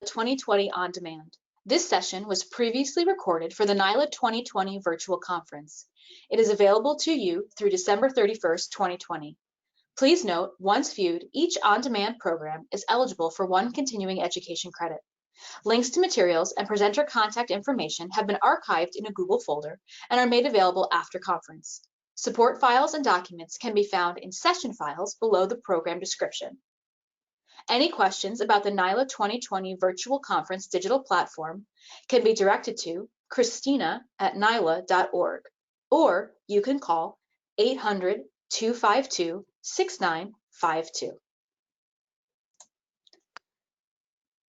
2020 on demand. This session was previously recorded for the NYLA 2020 virtual conference. It is available to you through December 31st, 2020. Please note, once viewed, each on-demand program is eligible for 1 continuing education credit. Links to materials and presenter contact information have been archived in a Google folder and are made available after conference. Support files and documents can be found in session files below the program description. Any questions about the NYLA 2020 virtual conference digital platform can be directed to Christina@nyla.org, or you can call 800-252-6952.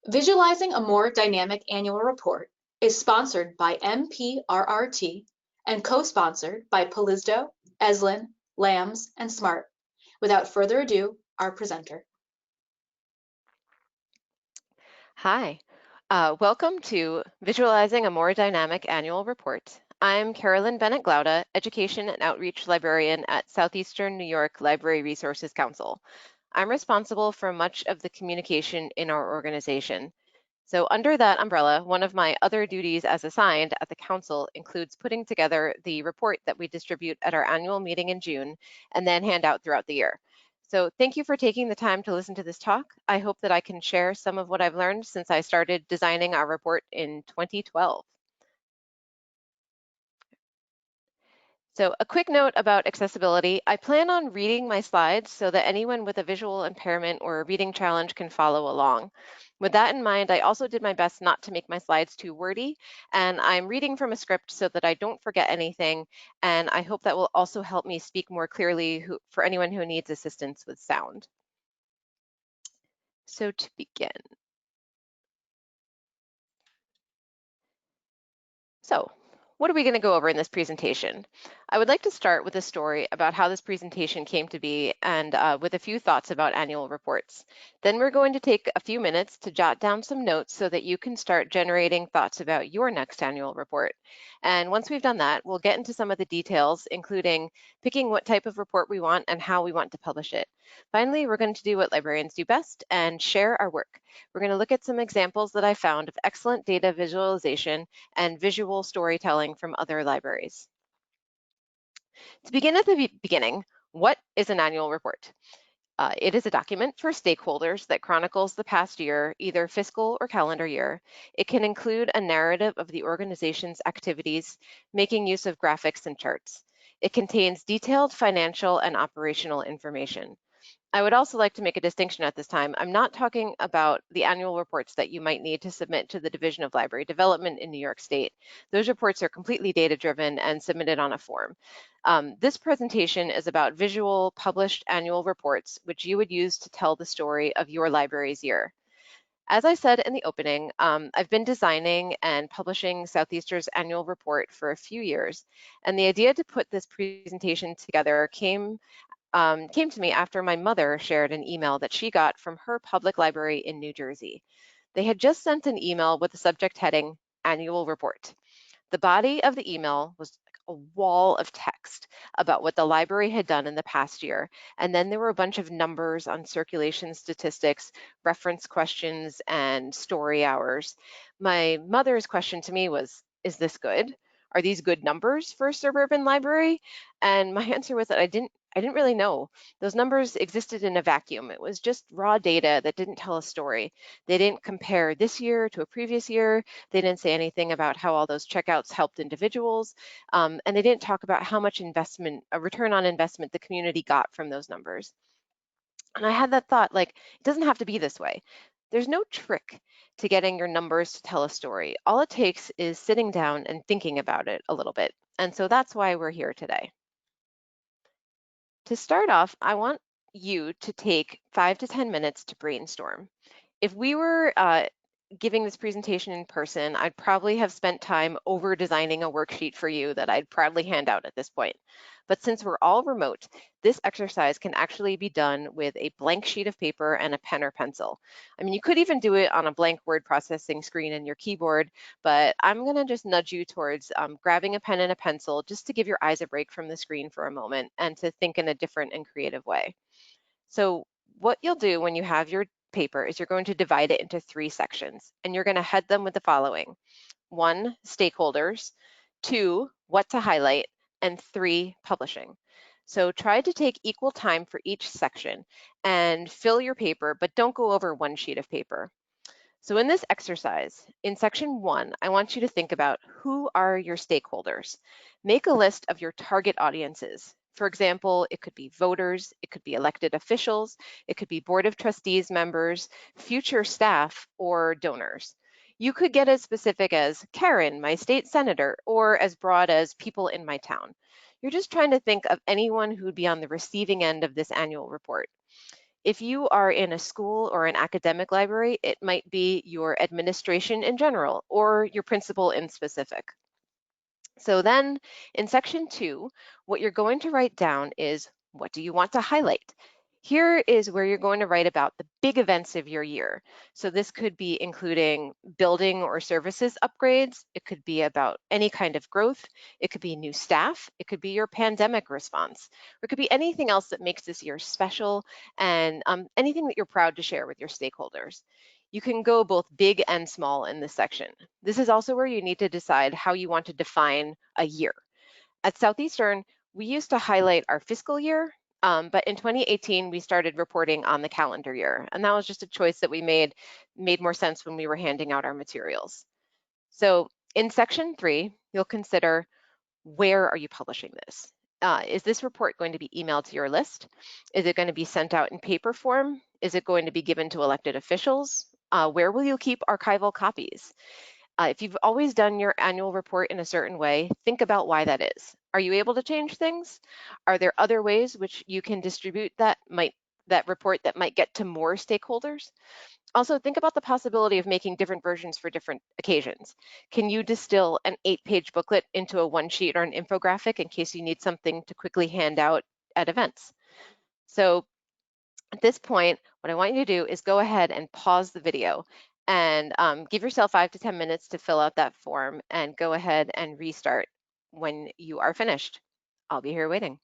Visualizing a more dynamic annual report is sponsored by MPRRT and co-sponsored by Palizdo, Eslin, Lambs, and Smart. Without further ado, our presenter. Hi, welcome to Visualizing a More Dynamic Annual Report. I'm Carolyn Bennett Glauda, Education and Outreach Librarian at Southeastern New York Library Resources Council. I'm responsible for much of the communication in our organization. So under that umbrella, one of my other duties as assigned at the council includes putting together the report that we distribute at our annual meeting in June and then hand out throughout the year. So thank you for taking the time to listen to this talk. I hope that I can share some of what I've learned since I started designing our report in 2012. So a quick note about accessibility. I plan on reading my slides so that anyone with a visual impairment or a reading challenge can follow along. With that in mind, I also did my best not to make my slides too wordy, and I'm reading from a script so that I don't forget anything, and I hope that will also help me speak more clearly for anyone who needs assistance with sound. So to begin. So, what are we going to go over in this presentation? I would like to start with a story about how this presentation came to be and with a few thoughts about annual reports. Then we're going to take a few minutes to jot down some notes so that you can start generating thoughts about your next annual report. And once we've done that, we'll get into some of the details, including picking what type of report we want and how we want to publish it. Finally, we're going to do what librarians do best and share our work. We're going to look at some examples that I found of excellent data visualization and visual storytelling from other libraries. To begin at the beginning, what is an annual report? It is a document for stakeholders that chronicles the past year, either fiscal or calendar year. It can include a narrative of the organization's activities, making use of graphics and charts. It contains detailed financial and operational information. I would also like to make a distinction at this time. I'm not talking about the annual reports that you might need to submit to the Division of Library Development in New York State. Those reports are completely data-driven and submitted on a form. This presentation is about visual published annual reports, which you would use to tell the story of your library's year. As I said in the opening, I've been designing and publishing Southeastern's annual report for a few years, and the idea to put this presentation together came to me after my mother shared an email that she got from her public library in New Jersey. They had just sent an email with the subject heading, Annual Report. The body of the email was a wall of text about what the library had done in the past year. And then there were a bunch of numbers on circulation statistics, reference questions, and story hours. My mother's question to me was, is this good? Are these good numbers for a suburban library? And my answer was that I didn't really know. Those numbers existed in a vacuum. It was just raw data that didn't tell a story. They didn't compare this year to a previous year. They didn't say anything about how all those checkouts helped individuals. And they didn't talk about how much investment, a return on investment the community got from those numbers. And I had that thought, like, it doesn't have to be this way. There's no trick to getting your numbers to tell a story. All it takes is sitting down and thinking about it a little bit. And so that's why we're here today. To start off, I want you to take 5 to 10 minutes to brainstorm. If we were giving this presentation in person, I'd probably have spent time over designing a worksheet for you that I'd proudly hand out at this point. But since we're all remote, this exercise can actually be done with a blank sheet of paper and a pen or pencil. I mean, you could even do it on a blank word processing screen in your keyboard, but I'm gonna just nudge you towards grabbing a pen and a pencil just to give your eyes a break from the screen for a moment and to think in a different and creative way. So what you'll do when you have your paper is you're going to divide it into 3 sections, and you're going to head them with the following: 1, stakeholders; 2, what to highlight; and 3, publishing. So try to take equal time for each section and fill your paper, but don't go over 1 sheet of paper. So in this exercise, in section 1, I want you to think about who are your stakeholders. Make a list of your target audiences. For example, it could be voters, it could be elected officials, it could be Board of Trustees members, future staff, or donors. You could get as specific as Karen, my state senator, or as broad as people in my town. You're just trying to think of anyone who would be on the receiving end of this annual report. If you are in a school or an academic library, it might be your administration in general or your principal in specific. So then in section 2, what you're going to write down is, what do you want to highlight? Here is where you're going to write about the big events of your year. So this could be including building or services upgrades. It could be about any kind of growth. It could be new staff. It could be your pandemic response. Or it could be anything else that makes this year special, and anything that you're proud to share with your stakeholders. You can go both big and small in this section. This is also where you need to decide how you want to define a year. At Southeastern, we used to highlight our fiscal year, but in 2018, we started reporting on the calendar year. And that was just a choice that we made more sense when we were handing out our materials. So in section 3, you'll consider, where are you publishing this? Is this report going to be emailed to your list? Is it going to be sent out in paper form? Is it going to be given to elected officials? Where will you keep archival copies? If you've always done your annual report in a certain way, think about why that is. Are you able to change things? Are there other ways which you can distribute that report that might get to more stakeholders? Also, think about the possibility of making different versions for different occasions. Can you distill an 8-page booklet into a 1-sheet or an infographic in case you need something to quickly hand out at events? So at this point, what I want you to do is go ahead and pause the video and give yourself 5 to 10 minutes to fill out that form, and go ahead and restart when you are finished. I'll be here waiting.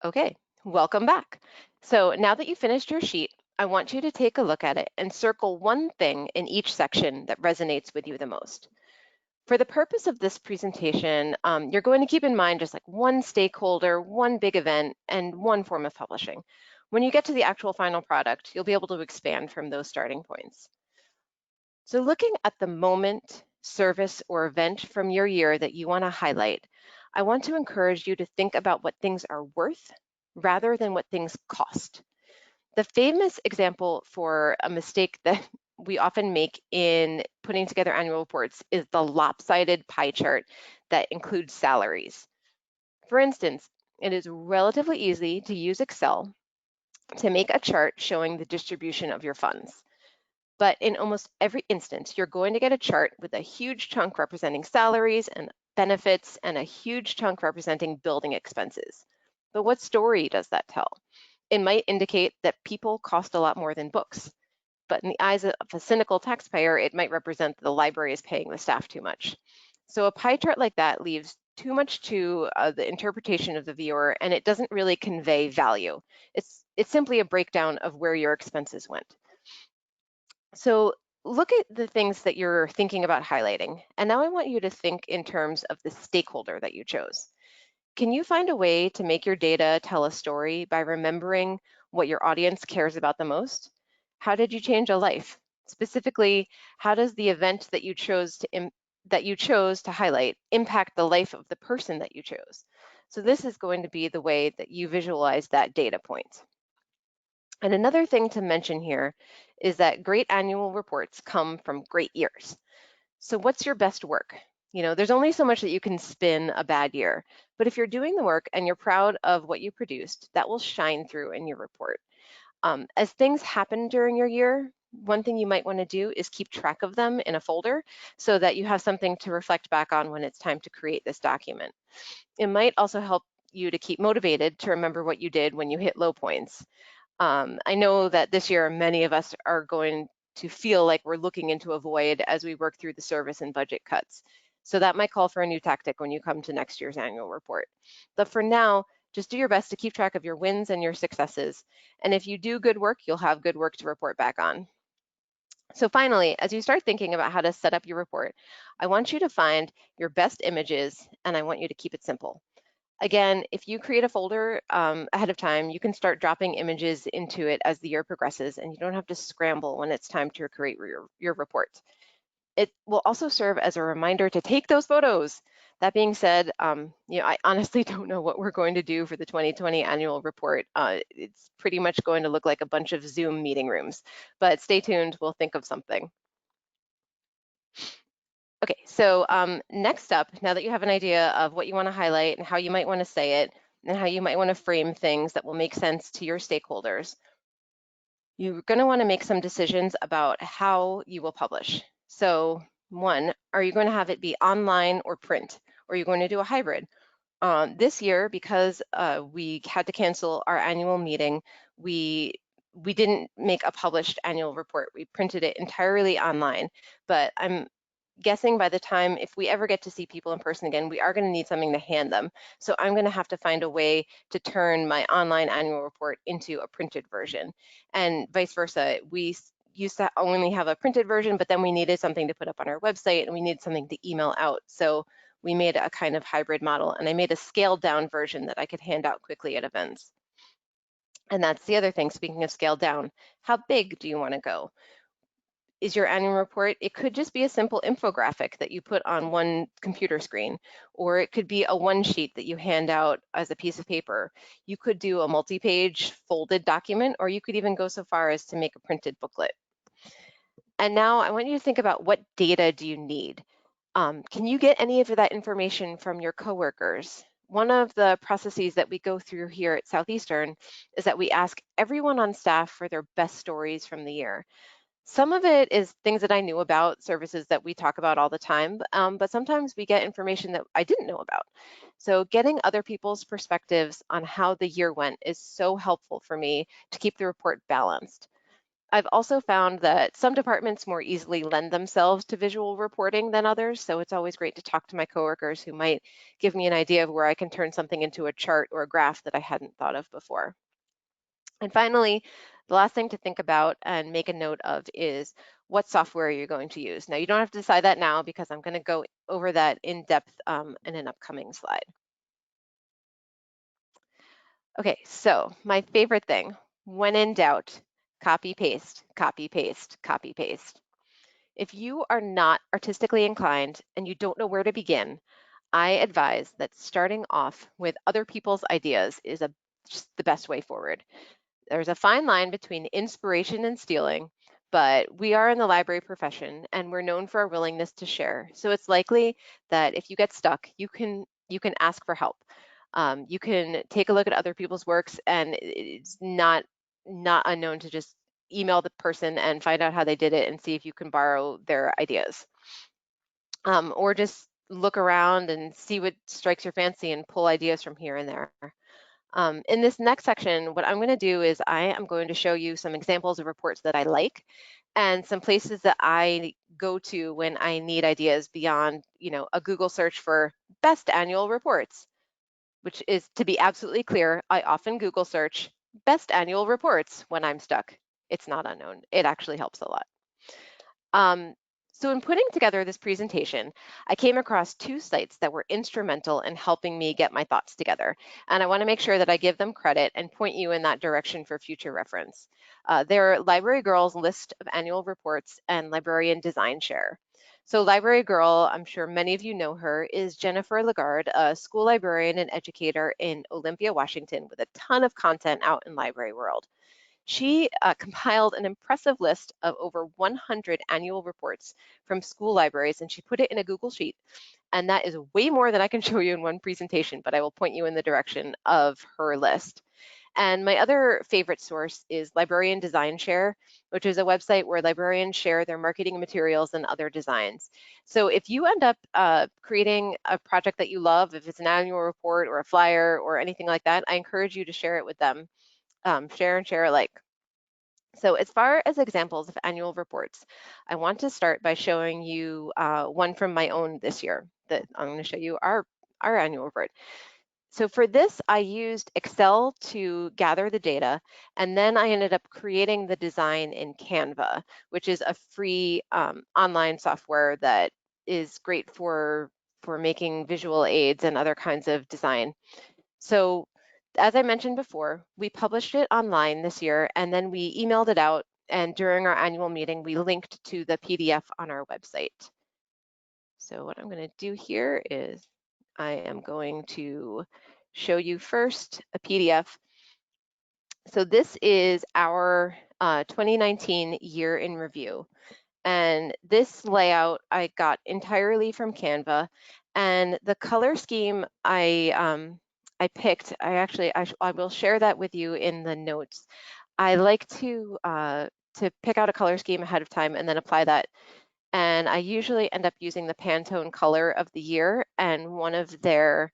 Okay, welcome back. So now that you finished your sheet, I want you to take a look at it and circle one thing in each section that resonates with you the most. For the purpose of this presentation, you're going to keep in mind just like one stakeholder, one big event, and one form of publishing. When you get to the actual final product, you'll be able to expand from those starting points. So looking at the moment, service, or event from your year that you want to highlight, I want to encourage you to think about what things are worth rather than what things cost. The famous example for a mistake that we often make in putting together annual reports is the lopsided pie chart that includes salaries. For instance, it is relatively easy to use Excel to make a chart showing the distribution of your funds. But in almost every instance, you're going to get a chart with a huge chunk representing salaries and benefits and a huge chunk representing building expenses. But what story does that tell? It might indicate that people cost a lot more than books. But in the eyes of a cynical taxpayer, it might represent that the library is paying the staff too much. So a pie chart like that leaves too much to the interpretation of the viewer, and it doesn't really convey value. It's simply a breakdown of where your expenses went. So look at the things that you're thinking about highlighting. And now I want you to think in terms of the stakeholder that you chose. Can you find a way to make your data tell a story by remembering what your audience cares about the most? How did you change a life? Specifically, how does the event that you chose to highlight impact the life of the person that you chose? So this is going to be the way that you visualize that data point. And another thing to mention here is that great annual reports come from great years. So what's your best work? You know, there's only so much that you can spin a bad year, but if you're doing the work and you're proud of what you produced, that will shine through in your report. As things happen during your year, one thing you might want to do is keep track of them in a folder so that you have something to reflect back on when it's time to create this document. It might also help you to keep motivated to remember what you did when you hit low points. I know that this year, many of us are going to feel like we're looking into a void as we work through the service and budget cuts. So that might call for a new tactic when you come to next year's annual report. But for now, Just do your best to keep track of your wins and your successes. And if you do good work, you'll have good work to report back on. So finally, as you start thinking about how to set up your report, I want you to find your best images, and I want you to keep it simple. Again, if you create a folder ahead of time, you can start dropping images into it as the year progresses, and you don't have to scramble when it's time to create your report. It will also serve as a reminder to take those photos. That being said, I honestly don't know what we're going to do for the 2020 annual report. It's pretty much going to look like a bunch of Zoom meeting rooms, but stay tuned, we'll think of something. Okay, so next up, now that you have an idea of what you want to highlight and how you might want to say it, and how you might want to frame things that will make sense to your stakeholders, you're going to want to make some decisions about how you will publish. So one, are you going to have it be online or print? Or are you going to do a hybrid? This year, because we had to cancel our annual meeting, we didn't make a published annual report. We printed it entirely online, but I'm guessing by the time, if we ever get to see people in person again, we are going to need something to hand them. So I'm going to have to find a way to turn my online annual report into a printed version, and vice versa. We used to only have a printed version, but then we needed something to put up on our website and we needed something to email out. So we made a kind of hybrid model, and I made a scaled down version that I could hand out quickly at events. And that's the other thing, speaking of scaled down, how big do you want to go? Is your annual report, it could just be a simple infographic that you put on one computer screen, or it could be a one sheet that you hand out as a piece of paper. You could do a multi-page folded document, or you could even go so far as to make a printed booklet. And now I want you to think about, what data do you need? Can you get any of that information from your coworkers? One of the processes that we go through here at Southeastern is that we ask everyone on staff for their best stories from the year. Some of it is things that I knew about, services that we talk about all the time, but sometimes we get information that I didn't know about. So getting other people's perspectives on how the year went is so helpful for me to keep the report balanced. I've also found that some departments more easily lend themselves to visual reporting than others, so it's always great to talk to my coworkers who might give me an idea of where I can turn something into a chart or a graph that I hadn't thought of before. And finally, the last thing to think about and make a note of is, what software you're going to use. Now, you don't have to decide that now, because I'm going to go over that in depth in an upcoming slide. Okay, so my favorite thing, when in doubt, copy, paste, copy, paste, copy, paste. If you are not artistically inclined and you don't know where to begin, I advise that starting off with other people's ideas is just the best way forward. There's a fine line between inspiration and stealing, but we are in the library profession and we're known for our willingness to share. So it's likely that if you get stuck, you can ask for help. You can take a look at other people's works, and it's not unknown to just email the person and find out how they did it and see if you can borrow their ideas. Or just look around and see what strikes your fancy and pull ideas from here and there. In this next section, what I'm going to do is I am going to show you some examples of reports that I like, and some places that I go to when I need ideas beyond, a Google search for best annual reports, which is, to be absolutely clear, I often Google search best annual reports when I'm stuck. It's not unknown. It actually helps a lot. So in putting together this presentation, I came across two sites that were instrumental in helping me get my thoughts together. And I want to make sure that I give them credit and point you in that direction for future reference. They're Library Girl's list of annual reports and Librarian Design Share. So Library Girl, I'm sure many of you know her, is Jennifer Lagarde, a school librarian and educator in Olympia, Washington, with a ton of content out in library world. She compiled an impressive list of over 100 annual reports from school libraries, and she put it in a Google Sheet. And that is way more than I can show you in one presentation, but I will point you in the direction of her list. And my other favorite source is Librarian Design Share, which is a website where librarians share their marketing materials and other designs. So if you end up creating a project that you love, if it's an annual report or a flyer or anything like that, I encourage you to share it with them. Share and share alike. So as far as examples of annual reports, I want to start by showing you one from my own this year. That I'm going to show you our annual report. So for this, I used Excel to gather the data, and then I ended up creating the design in Canva, which is a free online software that is great for making visual aids and other kinds of design. So as I mentioned before, we published it online this year, and then we emailed it out, and during our annual meeting, we linked to the PDF on our website. So what I'm going to do here is I am going to show you first a PDF. So this is our 2019 year in review. And this layout I got entirely from Canva. And the color scheme I picked, I will share that with you in the notes. I like to pick out a color scheme ahead of time and then apply that. And I usually end up using the Pantone color of the year and one of their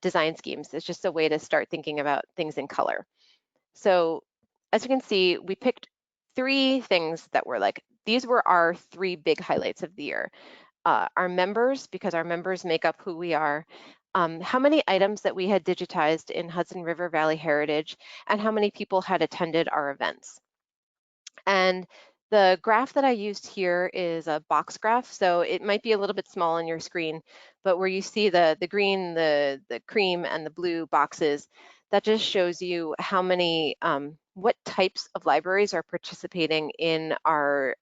design schemes. It's just a way to start thinking about things in color. So as you can see, we picked 3 things that were like, these were our 3 big highlights of the year. Our members, because our members make up who we are, how many items that we had digitized in Hudson River Valley Heritage, and how many people had attended our events. And the graph that I used here is a box graph, so it might be a little bit small on your screen, but where you see the green, the cream, and the blue boxes, that just shows you how many, what types of libraries are participating in our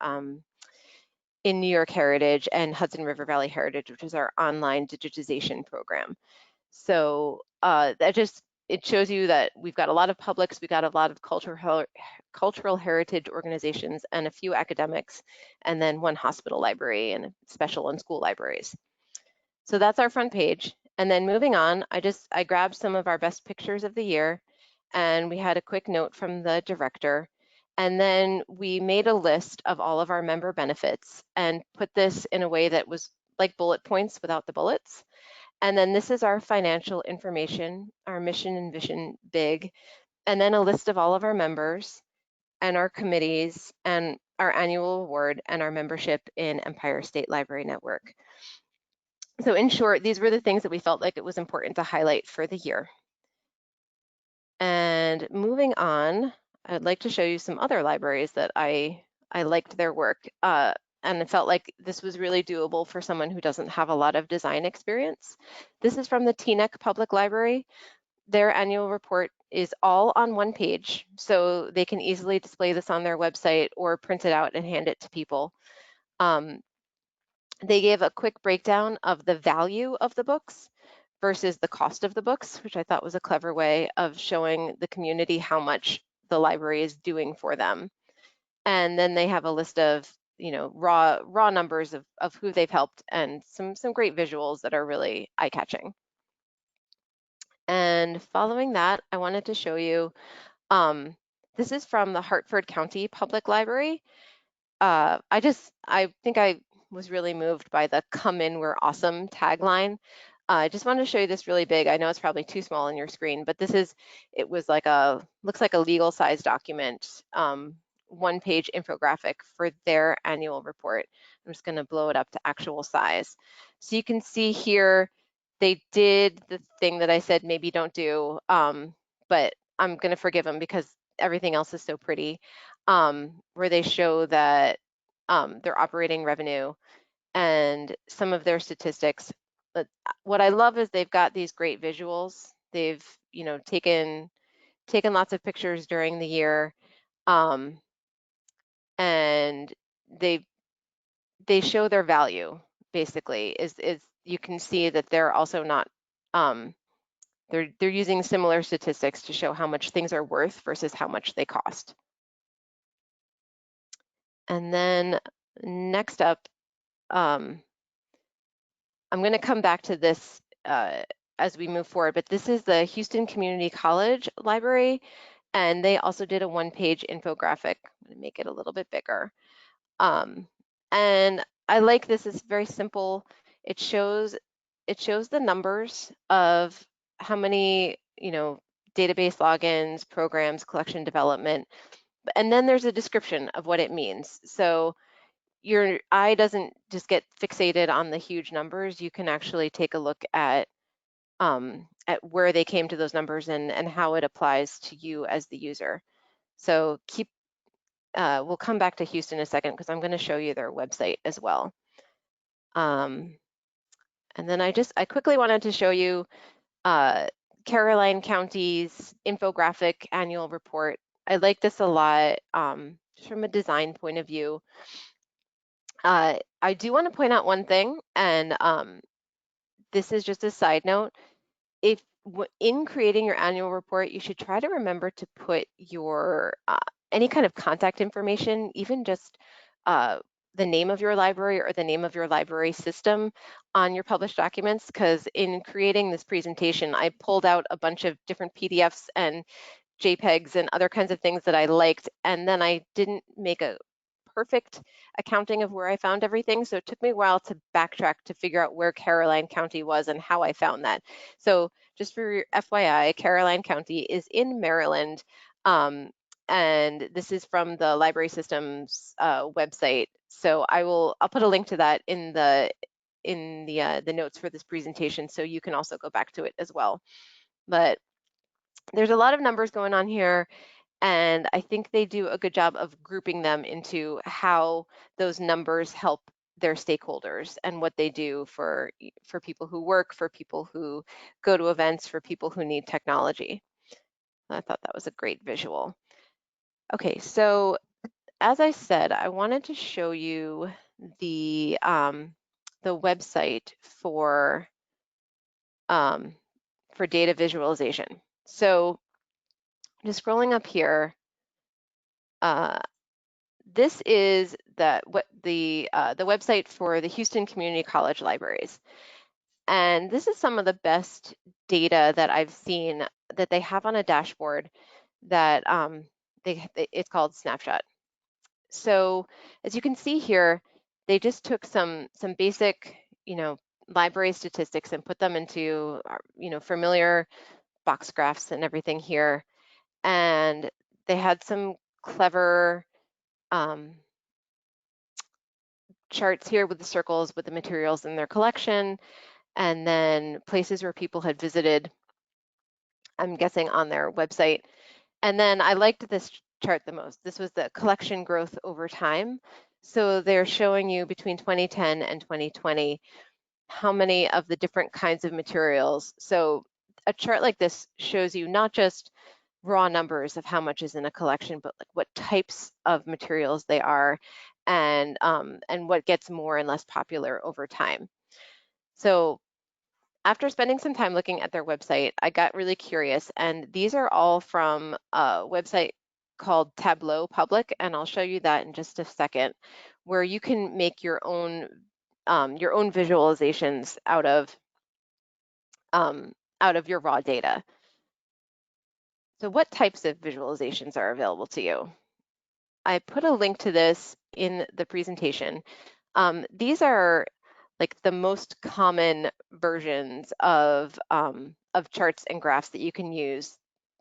in New York Heritage and Hudson River Valley Heritage, which is our online digitization program. So it shows you that we've got a lot of publics, we've got a lot of cultural heritage organizations and a few academics, and then 1 hospital library and special and school libraries. So that's our front page. And then moving on, I grabbed some of our best pictures of the year, and we had a quick note from the director. And then we made a list of all of our member benefits and put this in a way that was like bullet points without the bullets. And then this is our financial information, our mission and vision big, and then a list of all of our members and our committees and our annual award and our membership in Empire State Library Network. So in short, these were the things that we felt like it was important to highlight for the year. And moving on, I'd like to show you some other libraries that I liked their work. And it felt like this was really doable for someone who doesn't have a lot of design experience. This is from the Teaneck Public Library. Their annual report is all on 1 page, so they can easily display this on their website or print it out and hand it to people. They gave a quick breakdown of the value of the books versus the cost of the books, which I thought was a clever way of showing the community how much the library is doing for them. And then they have a list of, you know, raw numbers of who they've helped and some great visuals that are really eye-catching. And following that, I wanted to show you, this is from the Hartford County Public Library. I think I was really moved by the "Come in, we're awesome" tagline. I just wanted to show you this really big. I know it's probably too small on your screen, but it was like looks like a legal size document, 1-page infographic for their annual report. I'm just going to blow it up to actual size. So you can see here, they did the thing that I said maybe don't do, but I'm going to forgive them because everything else is so pretty, where they show that their operating revenue and some of their statistics. But what I love is they've got these great visuals. They've, you know, taken lots of pictures during the year, and they show their value. Basically, is you can see that they're also not, they're using similar statistics to show how much things are worth versus how much they cost. And then next up, I'm going to come back to this as we move forward, but this is the Houston Community College Library, and they also did a 1-page infographic. I'm going to make it a little bit bigger. And I like this. It's very simple. It shows the numbers of how many, you know, database logins, programs, collection development, and then there's a description of what it means. So your eye doesn't just get fixated on the huge numbers. You can actually take a look at at where they came to those numbers and how it applies to you as the user. So we'll come back to Houston in a second because I'm going to show you their website as well. And then I quickly wanted to show you Caroline County's infographic annual report. I like this a lot just from a design point of view. I do want to point out one thing, and this is just a side note. If in creating your annual report, you should try to remember to put your any kind of contact information, even just the name of your library or the name of your library system on your published documents, because in creating this presentation, I pulled out a bunch of different PDFs and JPEGs and other kinds of things that I liked, and then I didn't make a perfect accounting of where I found everything. So it took me a while to backtrack to figure out where Caroline County was and how I found that. So just for your FYI, Caroline County is in Maryland. And this is from the library systems website. So I'll put a link to that in the notes for this presentation, so you can also go back to it as well. But there's a lot of numbers going on here, and I think they do a good job of grouping them into how those numbers help their stakeholders and what they do for people who work, for people who go to events, for people who need technology. I thought that was a great visual. Okay, so as I said, I wanted to show you the website for data visualization. So just scrolling up here, this is the website for the Houston Community College Libraries. And this is some of the best data that I've seen that they have on a dashboard that it's called Snapshot. So as you can see here, they just took some basic, library statistics and put them into, familiar box graphs and everything here. And they had some clever charts here with the circles with the materials in their collection, and then places where people had visited, I'm guessing on their website. And then I liked this chart the most. This was the collection growth over time. So they're showing you between 2010 and 2020 how many of the different kinds of materials. So a chart like this shows you not just raw numbers of how much is in a collection, but like what types of materials they are, and what gets more and less popular over time. So after spending some time looking at their website, I got really curious, and these are all from a website called Tableau Public, and I'll show you that in just a second, where you can make your own visualizations out of your raw data. So what types of visualizations are available to you? I put a link to this in the presentation. These are like the most common versions of charts and graphs that you can use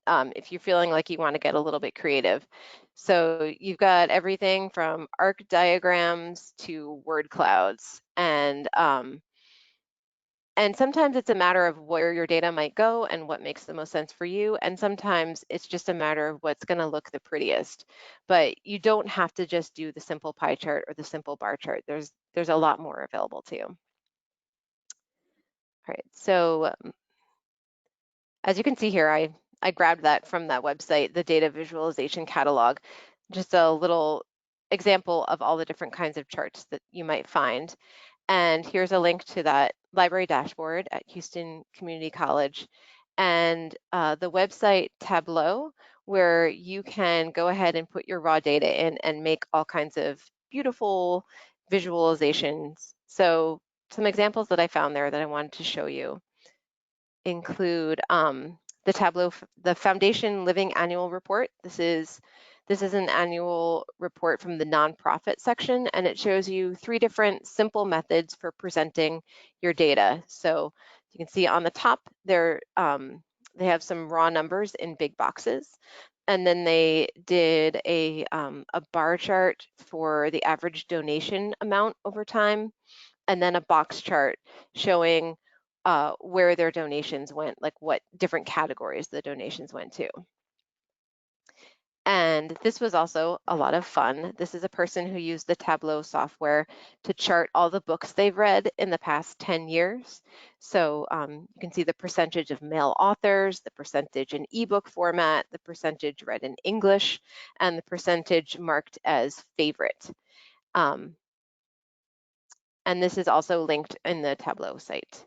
if you're feeling like you want to get a little bit creative. So you've got everything from arc diagrams to word clouds, and sometimes it's a matter of where your data might go and what makes the most sense for you. And sometimes it's just a matter of what's going to look the prettiest. But you don't have to just do the simple pie chart or the simple bar chart. There's a lot more available to you. All right, so as you can see here, I grabbed that from that website, the data visualization catalog, just a little example of all the different kinds of charts that you might find. And here's a link to that library dashboard at Houston Community College, and the website Tableau, where you can go ahead and put your raw data in and make all kinds of beautiful visualizations. So some examples that I found there that I wanted to show you include the Tableau, the Foundation Living Annual Report. This is an annual report from the nonprofit section, and it shows you 3 different simple methods for presenting your data. So you can see on the top there, they have some raw numbers in big boxes, and then they did a bar chart for the average donation amount over time, and then a box chart showing where their donations went, like what different categories the donations went to. And this was also a lot of fun. This is a person who used the Tableau software to chart all the books they've read in the past 10 years. So you can see the percentage of male authors, the percentage in ebook format, the percentage read in English, and the percentage marked as favorite. And this is also linked in the Tableau site.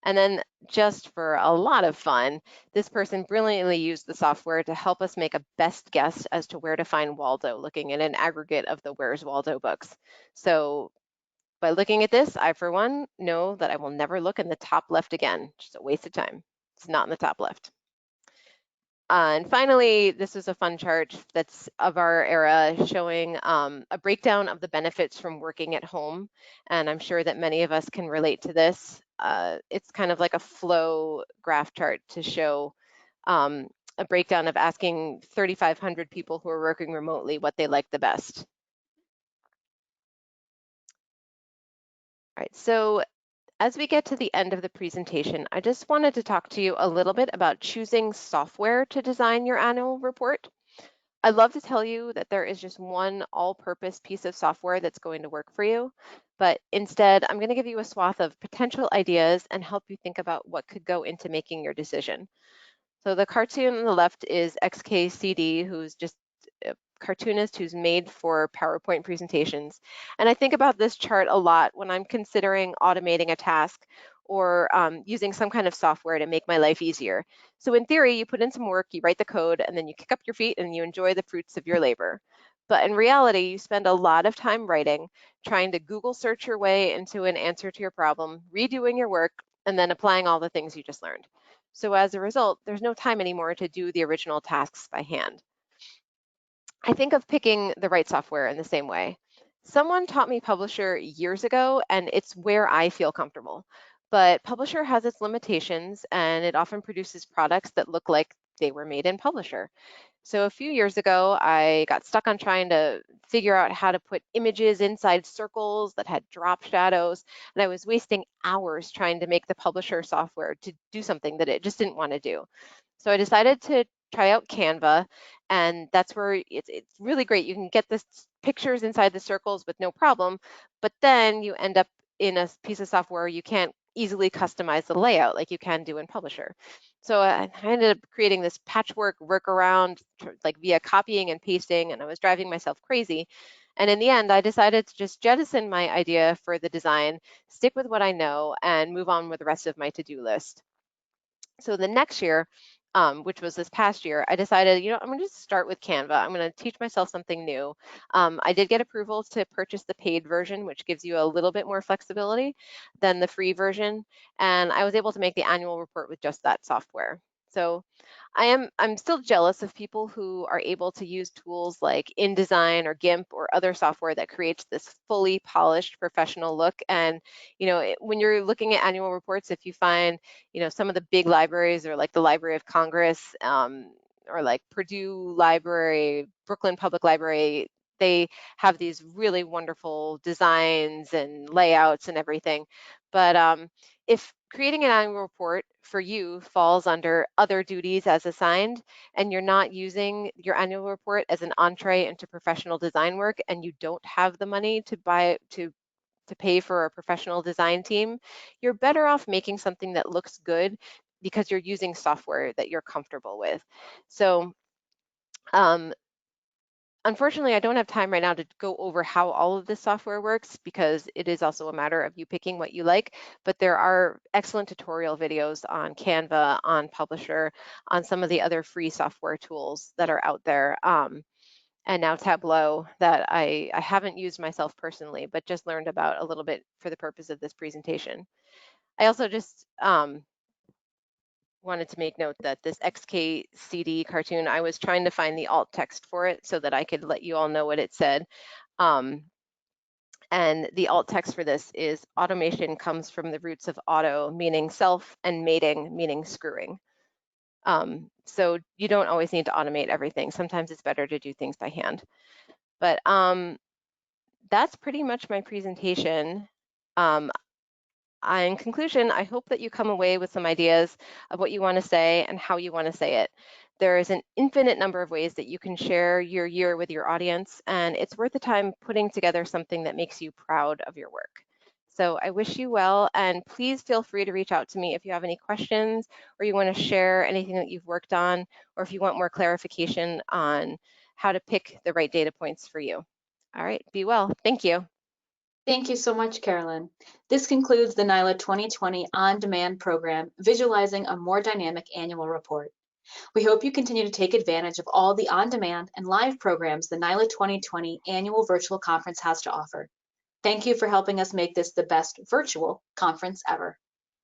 And then just for a lot of fun, this person brilliantly used the software to help us make a best guess as to where to find Waldo, looking at an aggregate of the Where's Waldo books. So by looking at this, I, for one, know that I will never look in the top left again. Just a waste of time. It's not in the top left. And finally, this is a fun chart that's of our era showing a breakdown of the benefits from working at home. And I'm sure that many of us can relate to this. It's kind of like a flow graph chart to show a breakdown of asking 3,500 people who are working remotely what they like the best. All right, so as we get to the end of the presentation, I just wanted to talk to you a little bit about choosing software to design your annual report. I'd love to tell you that there is just one all-purpose piece of software that's going to work for you, but instead, I'm going to give you a swath of potential ideas and help you think about what could go into making your decision. So the cartoon on the left is XKCD, who's just a cartoonist who's made for PowerPoint presentations. And I think about this chart a lot when I'm considering automating a task or using some kind of software to make my life easier. So in theory, you put in some work, you write the code, and then you kick up your feet and you enjoy the fruits of your labor. But in reality, you spend a lot of time writing, trying to Google search your way into an answer to your problem, redoing your work, and then applying all the things you just learned. So as a result, there's no time anymore to do the original tasks by hand. I think of picking the right software in the same way. Someone taught me Publisher years ago, and it's where I feel comfortable. But Publisher has its limitations, and it often produces products that look like they were made in Publisher. So a few years ago, I got stuck on trying to figure out how to put images inside circles that had drop shadows, and I was wasting hours trying to make the Publisher software to do something that it just didn't want to do. So I decided to try out Canva, and that's where it's really great. You can get the pictures inside the circles with no problem, but then you end up in a piece of software you can't easily customize the layout like you can do in Publisher. So I ended up creating this patchwork workaround, like via copying and pasting, and I was driving myself crazy. And in the end, I decided to just jettison my idea for the design, stick with what I know, and move on with the rest of my to-do list. So the next year, which was this past year, I decided, I'm going to just start with Canva. I'm going to teach myself something new. I did get approval to purchase the paid version, which gives you a little bit more flexibility than the free version. And I was able to make the annual report with just that software. So I'm still jealous of people who are able to use tools like InDesign or GIMP or other software that creates this fully polished professional look. And when you're looking at annual reports, if you find some of the big libraries or like the Library of Congress or like Purdue Library, Brooklyn Public Library, they have these really wonderful designs and layouts and everything. But if creating an annual report for you falls under other duties as assigned, and you're not using your annual report as an entree into professional design work, and you don't have the money to pay for a professional design team, you're better off making something that looks good because you're using software that you're comfortable with. So unfortunately, I don't have time right now to go over how all of this software works because it is also a matter of you picking what you like, but there are excellent tutorial videos on Canva, on Publisher, on some of the other free software tools that are out there. And now Tableau that I haven't used myself personally, but just learned about a little bit for the purpose of this presentation. I also just wanted to make note that this XKCD cartoon, I was trying to find the alt text for it so that I could let you all know what it said. And the alt text for this is automation comes from the roots of auto, meaning self, and mating, meaning screwing. So you don't always need to automate everything. Sometimes it's better to do things by hand. But that's pretty much my presentation. In conclusion, I hope that you come away with some ideas of what you want to say and how you want to say it. There is an infinite number of ways that you can share your year with your audience, and it's worth the time putting together something that makes you proud of your work. So I wish you well, and please feel free to reach out to me if you have any questions or you want to share anything that you've worked on, or if you want more clarification on how to pick the right data points for you. All right, be well. Thank you. Thank you so much, Carolyn. This concludes the NILA 2020 On-Demand program, visualizing a more dynamic annual report. We hope you continue to take advantage of all the on-demand and live programs the NILA 2020 annual virtual conference has to offer. Thank you for helping us make this the best virtual conference ever.